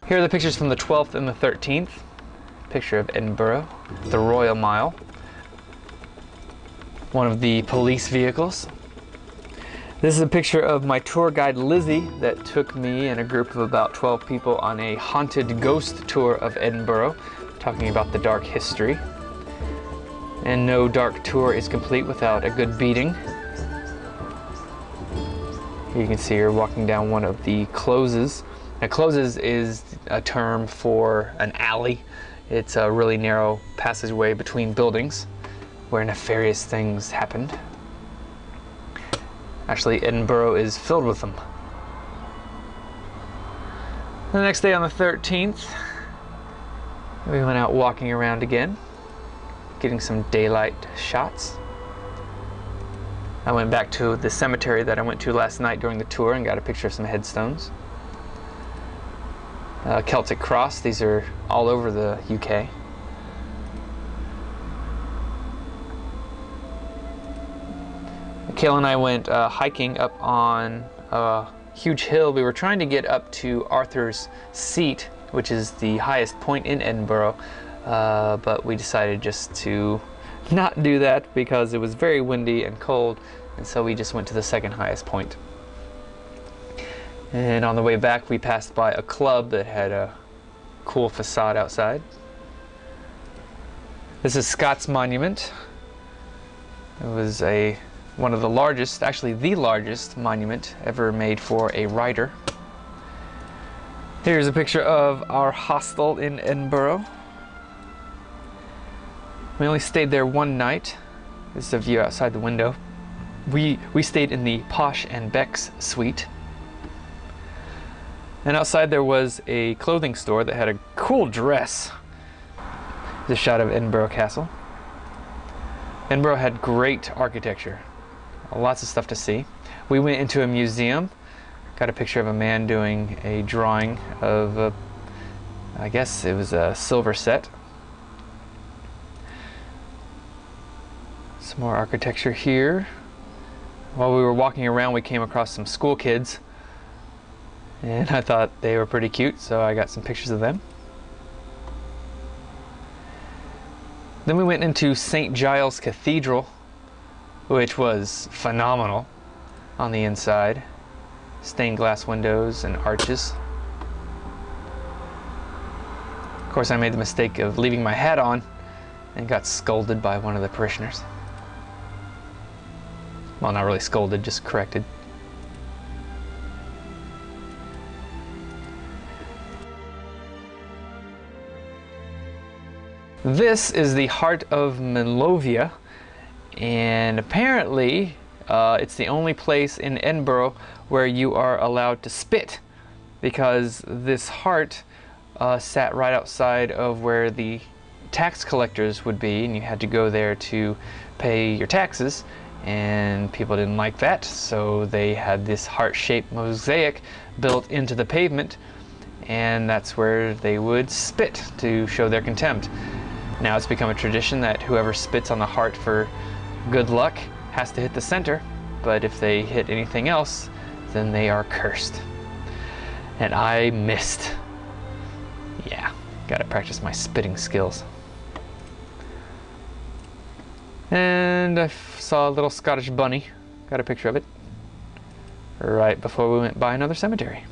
Here are the pictures from the 12th and the 13th. Picture of Edinburgh, the Royal Mile, one of the police vehicles. This is a picture of my tour guide Lizzie that took me and a group of about 12 people on a haunted ghost tour of Edinburgh, talking about the dark history. And no dark tour is complete without a good beating. Here you can see her walking down one of the closes. Now, closes is a term for an alley. It's a really narrow passageway between buildings where nefarious things happened. Actually, Edinburgh is filled with them. The next day on the 13th, we went out walking around again, getting some daylight shots. I went back to the cemetery that I went to last night during the tour and got a picture of some headstones. Celtic Cross, these are all over the UK. Kayla and I went hiking up on a huge hill. We were trying to get up to Arthur's Seat, which is the highest point in Edinburgh, but we decided just to not do that because it was very windy and cold, and so we just went to the second highest point. And on the way back we passed by a club that had a cool facade outside. This is Scott's Monument. It was one of the largest, actually the largest monument ever made for a writer. Here's a picture of our hostel in Edinburgh. We only stayed there one night. This is a view outside the window. We stayed in the Posh and Beck's suite. And outside there was a clothing store that had a cool dress. This is a shot of Edinburgh Castle. Edinburgh had great architecture. Lots of stuff to see. We went into a museum, got a picture of a man doing a drawing of I guess it was a silver set. Some more architecture here. While we were walking around, we came across some school kids, and I thought they were pretty cute, so I got some pictures of them. Then we went into St. Giles Cathedral, which was phenomenal on the inside. Stained glass windows and arches. Of course, I made the mistake of leaving my hat on and got scolded by one of the parishioners. Well, not really scolded, just corrected. This is the heart of Menlovia, and apparently it's the only place in Edinburgh where you are allowed to spit, because this heart sat right outside of where the tax collectors would be, and you had to go there to pay your taxes, and people didn't like that, so they had this heart-shaped mosaic built into the pavement, and that's where they would spit to show their contempt. Now it's become a tradition that whoever spits on the heart for good luck has to hit the center, but if they hit anything else, then they are cursed. And I missed. Yeah, gotta practice my spitting skills. And I saw a little Scottish bunny, got a picture of it, right before we went by another cemetery.